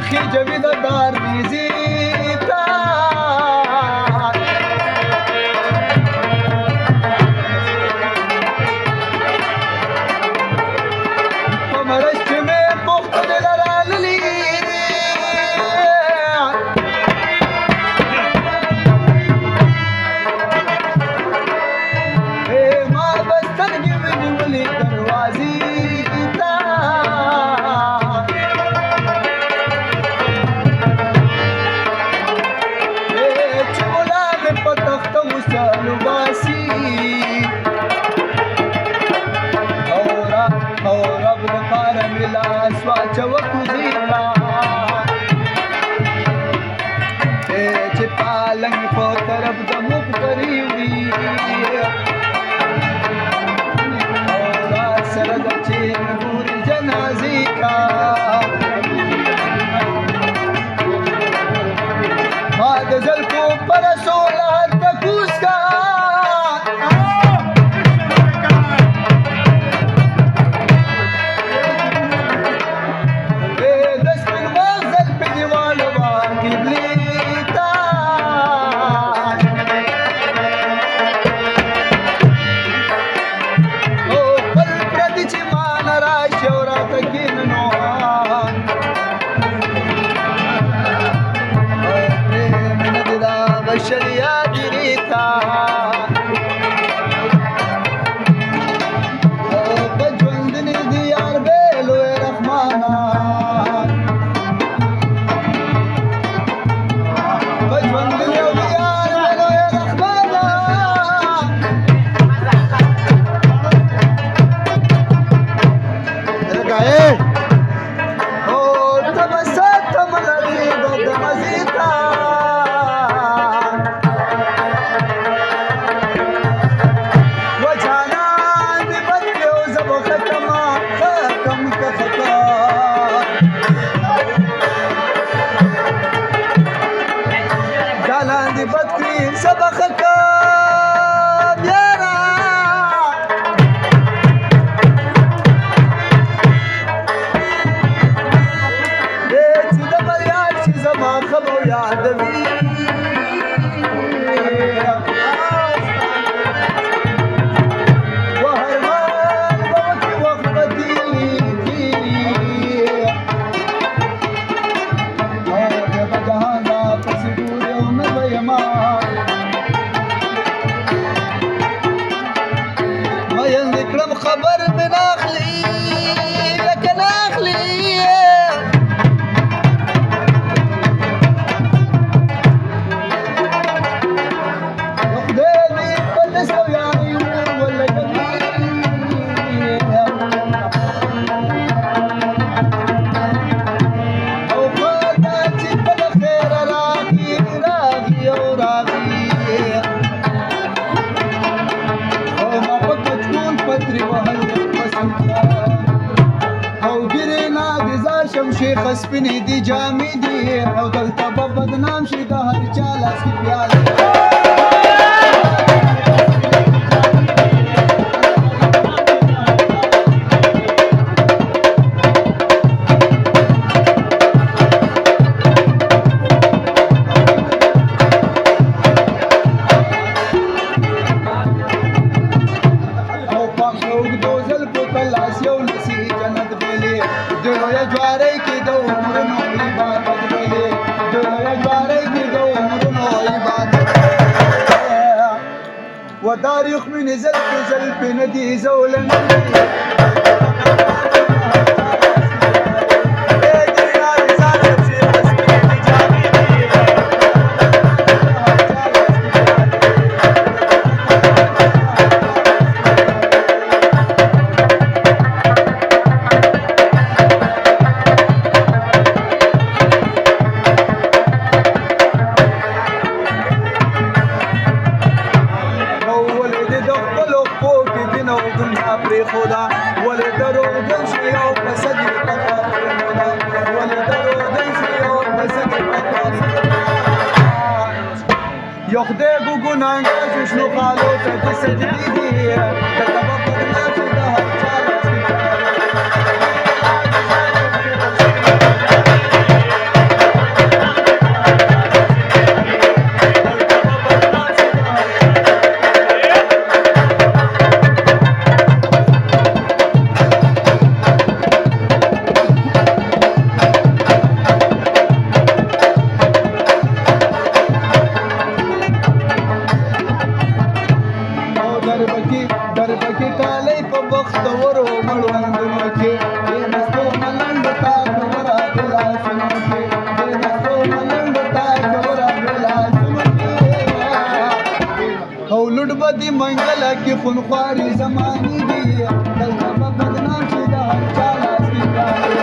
خجوي د دار وزيتا ومرشت من بخت للالي ما بستنجي من ولي دروازي پالنګ په طرف د مقتری وی او را سره د چې نور جنازې کا ما د زلفو پر سوله تکوس کا شریا دیتا بجوندنی دیار بیلو رحمانا بجوندنی دیار بیلو رحمانا لگائے تبسات ملدی دد مزیتا سبخ کام یارا دیت دبر یاد شی زمان خبو یادوی وهرمان وقتی وقتی اور بجهانا پسیدور یوم بیمان خبر من اخلي لكن اخلي وخديني بلس وياي ولا جميل او فاتاتي بالخير راغي راغي وراغي او ګرینا د زاشم شیخ سپینې دي جامې دي او دلته به بدنام شي د هر چا لاس کې پیاله ودار يخمن زلف ندي زولا خدا ولې دروغ دل شي او فساد پکا ولې دروغ دل شي او فساد پکا یو خدای ګونګا شنو قالو ته سجدي دي کتاب په ناس د هر چا خواري زماني دي دلته به بدنام شي د هر چا لاس کې ګاډي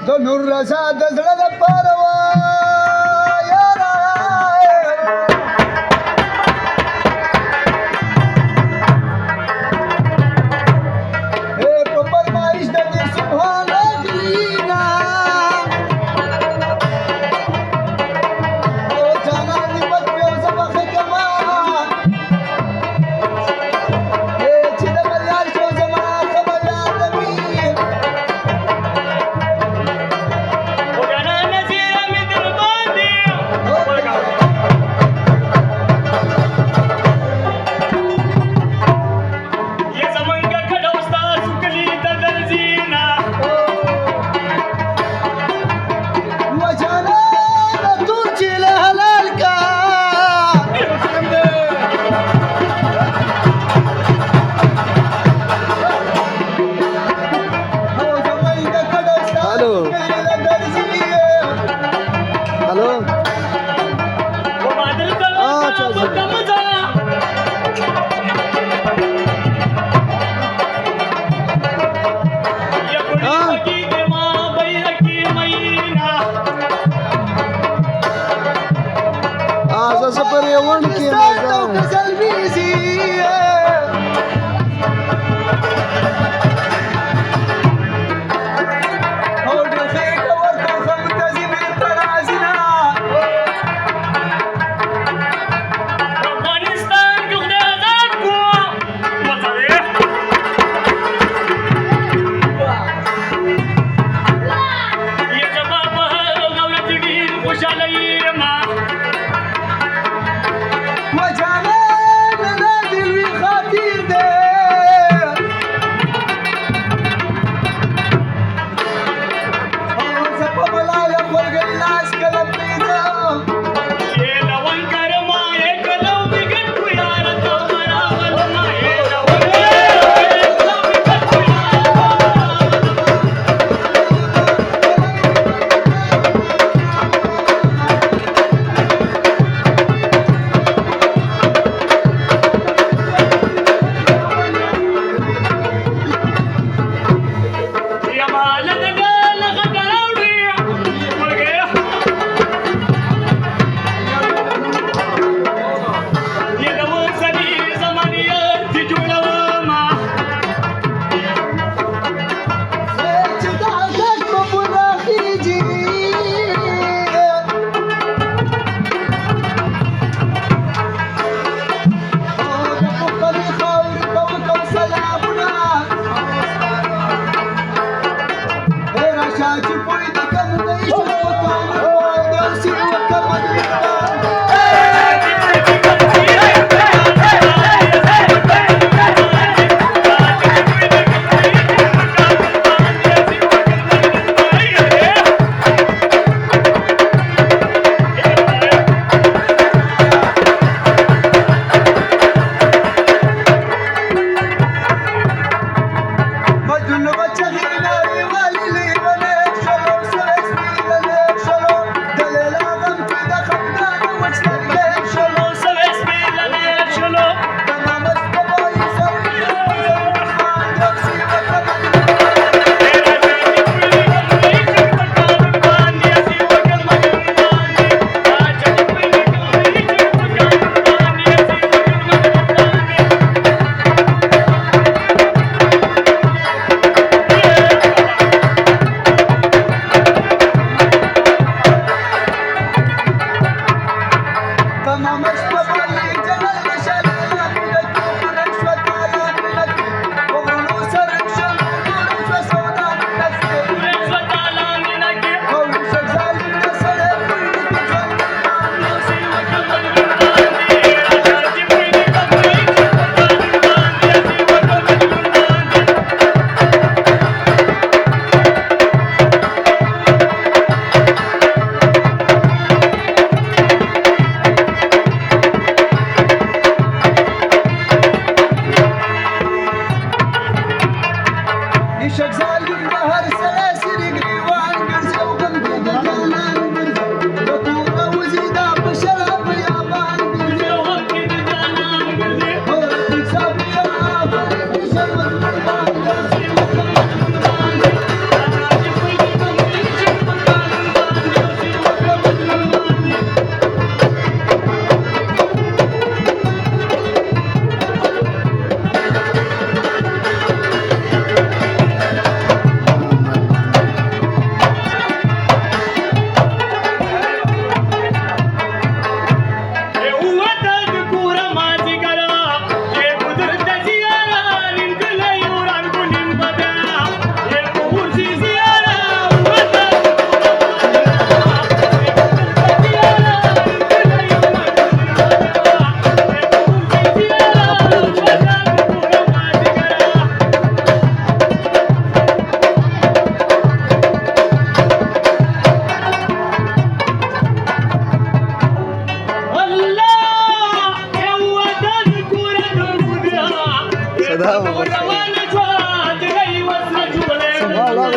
د نور رضا د زړه لپاره وایاره په فرمایش د دې سبحان اجلینا او جانا دې بچو سبق کما چې د بلال شو زما خبر یادوي وجانا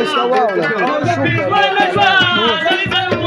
ښایسته واوره او د پیزوان نجوا سړی سر